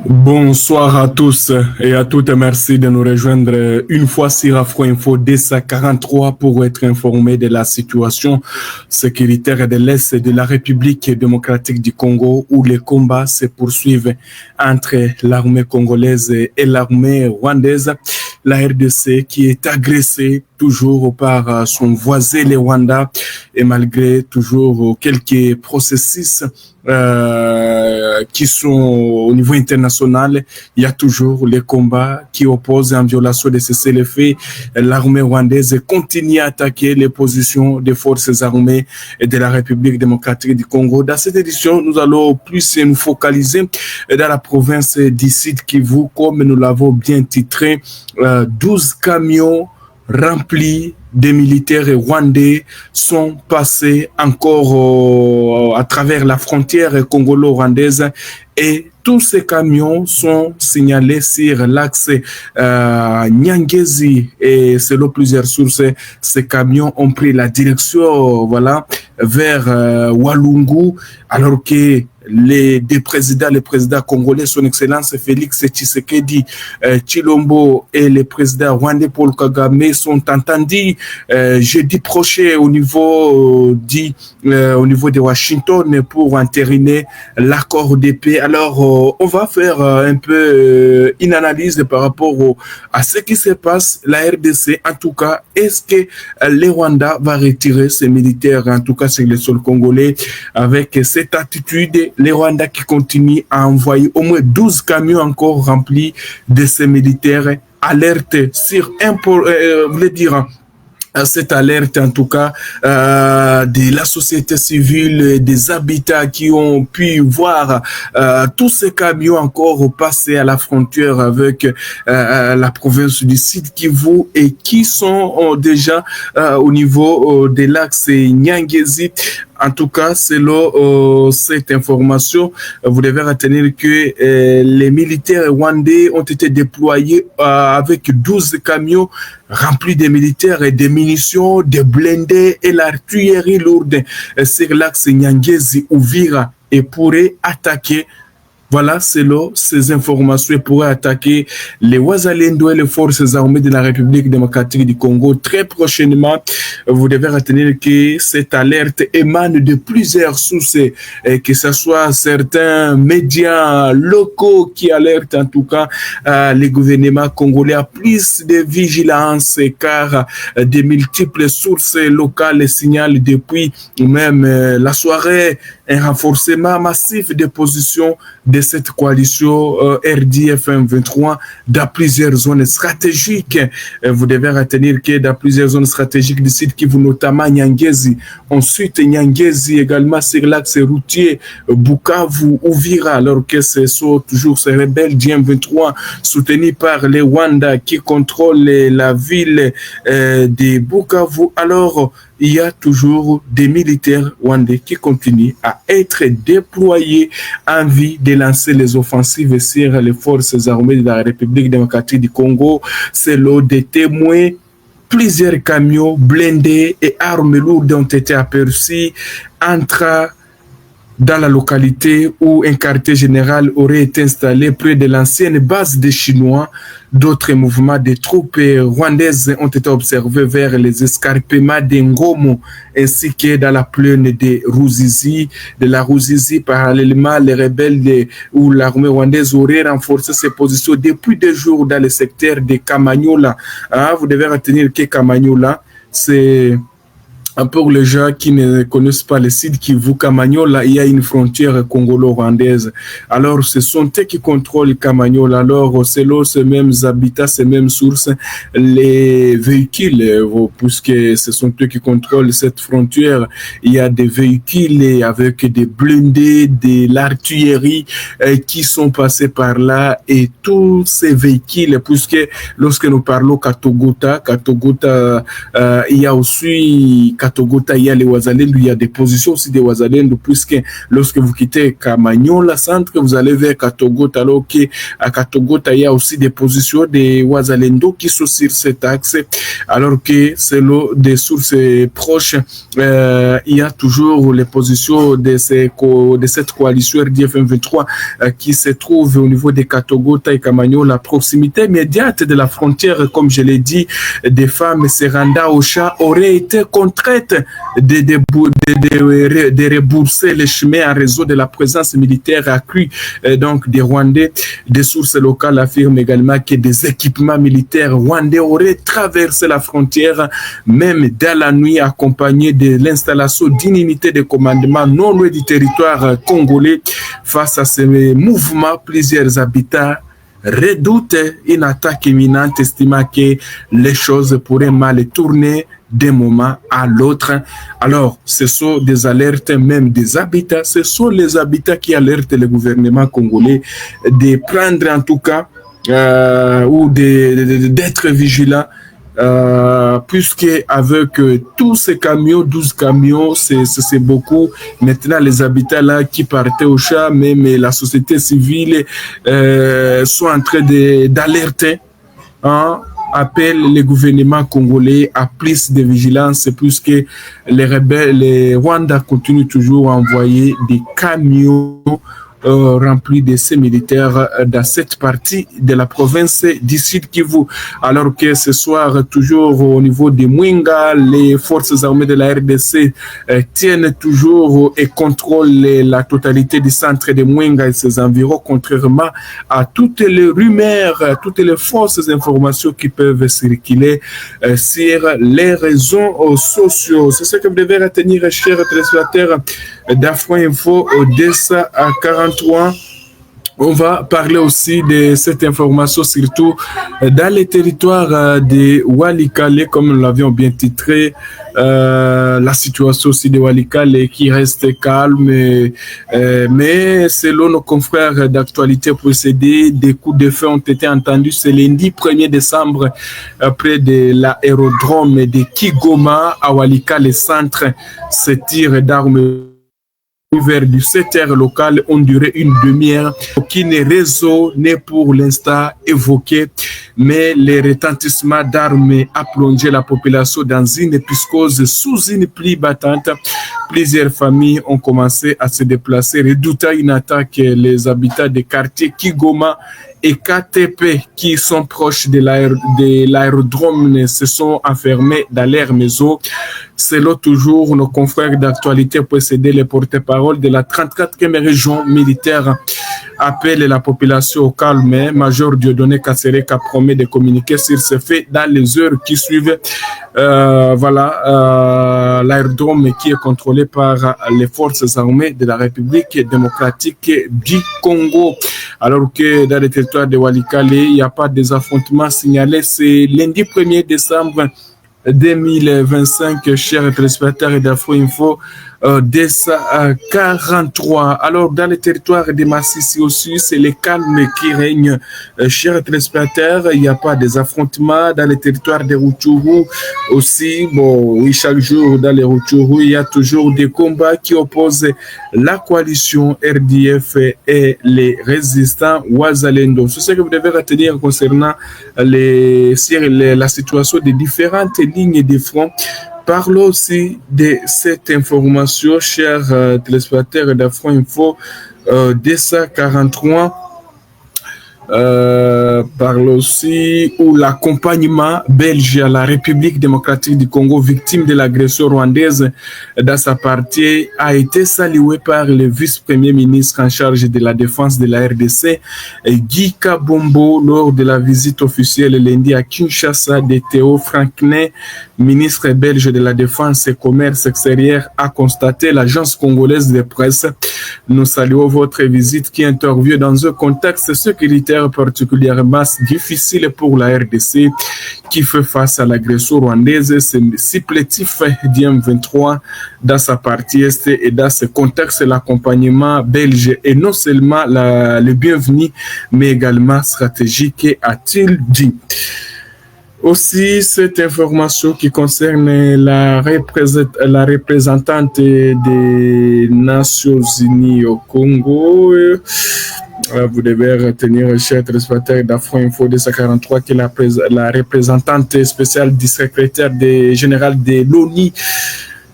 Bonsoir à tous et à toutes. Merci de nous rejoindre une fois sur Afro Info DS43 pour être informé de la situation sécuritaire de l'Est de la République démocratique du Congo où les combats se poursuivent entre l'armée congolaise et l'armée rwandaise. La RDC qui est agressée toujours par son voisin le Rwanda et malgré toujours quelques processus qui sont au niveau international, il y a toujours les combats qui opposent en violation de cessez-le-feu. L'armée rwandaise continue à attaquer les positions des forces armées de la République démocratique du Congo. Dans cette édition, nous allons plus nous focaliser dans la province du Sud Kivu, comme nous l'avons bien titré, 12 camions remplis de militaires rwandais sont passés encore à travers la frontière congolo-rwandaise et tous ces camions sont signalés sur l'axe Nyangezi et selon plusieurs sources, ces camions ont pris la direction vers Walungu alors que les présidents congolais, son excellence Félix Tshisekedi Tshilombo et le président rwandais Paul Kagame sont entendus jeudi prochain au niveau de Washington pour entériner l'accord de paix. Alors, on va faire un peu une analyse par rapport à ce qui se passe. La RDC, en tout cas, est-ce que le Rwanda va retirer ses militaires, en tout cas sur le sol congolais, avec cette attitude? Les Rwandais qui continuent à envoyer au moins 12 camions encore remplis de ces militaires. Alerte sur cette alerte en tout cas de la société civile, des habitants qui ont pu voir tous ces camions encore passer à la frontière avec la province du Sud Kivu et qui sont déjà au niveau de l'axe Nyangezi. En tout cas, selon cette information, vous devez retenir que les militaires rwandais ont été déployés avec 12 camions remplis de militaires et de munitions, de blindés et l'artillerie lourde sur l'axe Nyangezi-Uvira et pourraient attaquer. Voilà, selon ces informations, il pourrait attaquer les Wazalendo et les forces armées de la République démocratique du Congo très prochainement. Vous devez retenir que cette alerte émane de plusieurs sources, que ce soit certains médias locaux qui alertent en tout cas les gouvernements congolais à plus de vigilance car de multiples sources locales signalent depuis même la soirée un renforcement massif des positions de cette coalition RDF M23 dans plusieurs zones stratégiques. Vous devez retenir que dans plusieurs zones stratégiques du site Kivu, notamment Nyangezi, ensuite Nyangezi également sur l'axe routier Bukavu, Uvira, alors que ce sont toujours ces rebelles du M23 soutenus par les Rwanda qui contrôlent la ville de Bukavu. Alors, il y a toujours des militaires rwandais qui continuent à être déployés en vue de lancer les offensives sur les forces armées de la République démocratique du Congo. C'est l'eau des témoins. Plusieurs camions blindés et armes lourdes ont été aperçus entre dans la localité où un quartier général aurait été installé près de l'ancienne base des Chinois. D'autres mouvements de troupes rwandaises ont été observés vers les escarpements d'Ngomo ainsi que dans la plaine de Ruzizi. De la Ruzizi, parallèlement, les rebelles où l'armée rwandaise aurait renforcé ses positions depuis des jours dans le secteur de Kamanyola. Vous devez retenir que Kamanyola, c'est... Pour les gens qui ne connaissent pas le site Kivu, Kamanyola, il y a une frontière congolo-rwandaise. Alors, ce sont eux qui contrôlent Kamanyola. Alors, selon ces mêmes habitats, ces mêmes sources, les véhicules, puisque ce sont eux qui contrôlent cette frontière, il y a des véhicules avec des blindés, de l'artillerie qui sont passés par là et tous ces véhicules, puisque lorsque nous parlons Katogota, il y a aussi Katogota, il y a les Wazalendo, il y a des positions aussi des Wazalendo, puisque lorsque vous quittez Kamanyola centre, vous allez vers Katogota, alors qu'à Katogota, il y a aussi des positions des Wazalendo qui sont sur cet axe, alors que selon des sources proches, il y a toujours les positions de cette coalition RDF M23 qui se trouve au niveau de Katogota et Kamanyola, la proximité immédiate de la frontière, comme je l'ai dit, des femmes se rendant au Chat auraient été contraintes de rembourser les chemins en raison de la présence militaire accrue donc des Rwandais. Des sources locales affirment également que des équipements militaires rwandais auraient traversé la frontière, même dans la nuit, accompagnés de l'installation d'une unité de commandement non loin du territoire congolais. Face à ces mouvements, plusieurs habitants redoutent une attaque imminente, estimant que les choses pourraient mal tourner d'un moment à l'autre. Alors, ce sont des alertes même des habitants, ce sont les habitants qui alertent le gouvernement congolais de prendre en tout cas ou d'être vigilant. Puisque avec tous ces camions, 12 camions, c'est beaucoup. Maintenant, les habitants là qui partaient au Chat, même la société civile sont en train d'alerter, hein, appelle le gouvernement congolais à plus de vigilance, puisque les rebelles, les Rwandais continuent toujours à envoyer des camions rempli de ces militaires dans cette partie de la province du Sud Kivu. Alors que ce soir, toujours au niveau de Mwenga, les forces armées de la RDC tiennent toujours et contrôlent la totalité du centre de Mwenga et ses environs, contrairement à toutes les rumeurs, toutes les fausses informations qui peuvent circuler sur les réseaux sociaux. C'est ce que vous devez retenir, chers téléspectateurs d'Afro Info, Odessa à 43. On va parler aussi de cette information, surtout dans les territoires de Walikale, comme nous l'avions bien titré, la situation aussi de Walikale qui reste calme, mais selon nos confrères d'actualité précédée, des coups de feu ont été entendus ce lundi 1er décembre près de l'aérodrome de Kigoma à Walikale centre. Ces tirs d'armes vers du 7h local ont duré une demi-heure. Aucun réseau n'est pour l'instant évoqué, mais les retentissements d'armes a plongé la population dans une psychose sous une pluie battante. Plusieurs familles ont commencé à se déplacer, redoutant une attaque. Les habitants des quartiers Kigoma et KTP qui sont proches de l'aérodrome se sont enfermés dans leur maison. Selon toujours nos confrères d'actualité précédés, les porte-parole de la 34e région militaire appelle la population au calme. Major Dieudonné Kassereka promet de communiquer sur ce fait dans les heures qui suivent. L'aérodrome qui est contrôlé par les forces armées de la République démocratique du Congo. Alors que dans le territoire de Walikale, il n'y a pas des affrontements signalés. C'est lundi 1er décembre 2025, chers téléspectateurs d'Afro Info, Odessa 43. Alors, dans le territoire de Massissi aussi, c'est le calme qui règne. Chers téléspectateurs, il n'y a pas des affrontements dans le territoire de Rutshuru aussi. Bon, oui, chaque jour dans les Rutshuru, il y a toujours des combats qui opposent la coalition RDF et les résistants Wazalendo. C'est ce que vous devez retenir concernant la situation des différentes lignes de front. Parlons aussi de cette information, chers téléspectateurs d'Afro Info, Odessa 43. Parle aussi où l'accompagnement belge à la République démocratique du Congo, victime de l'agression rwandaise dans sa partie, a été salué par le vice-premier ministre en charge de la défense de la RDC, Guy Kabombo, lors de la visite officielle lundi à Kinshasa de Théo Franknet, ministre belge de la Défense et Commerce extérieur, a constaté l'agence congolaise de presse. Nous saluons votre visite qui intervient dans un contexte sécuritaire particulièrement difficile pour la RDC qui fait face à l'agression rwandaise. C'est supplétif d'M23 dans sa partie est et dans ce contexte, l'accompagnement belge est non seulement le bienvenu, mais également stratégique, a-t-il dit. Aussi, cette information qui concerne la représentante des Nations Unies au Congo. Vous devez retenir, chers téléspectateurs d'Afro Info 243, que la représentante spéciale du secrétaire général de l'ONU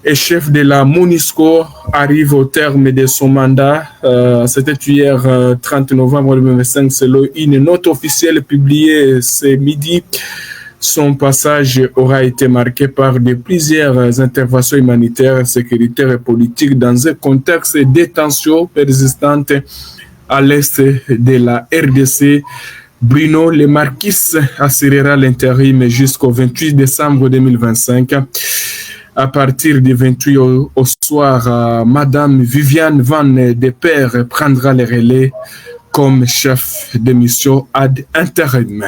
et chef de la MONUSCO arrive au terme de son mandat. C'était hier 30 novembre 2025, selon une note officielle publiée ce midi. Son passage aura été marqué par plusieurs interventions humanitaires, sécuritaires et politiques dans un contexte de tensions persistantes à l'est de la RDC. Bruno Lemarquis assurera l'intérim jusqu'au 28 décembre 2025. À partir du 28 au soir, Madame Viviane Van de Père prendra le relais comme chef de mission ad intérim.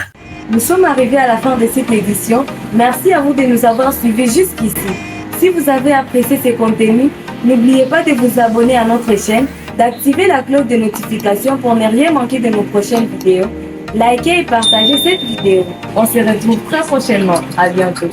Nous sommes arrivés à la fin de cette édition. Merci à vous de nous avoir suivis jusqu'ici. Si vous avez apprécié ces contenus, n'oubliez pas de vous abonner à notre chaîne, d'activer la cloche de notification pour ne rien manquer de nos prochaines vidéos. Likez et partagez cette vidéo. On se retrouve très prochainement. À bientôt.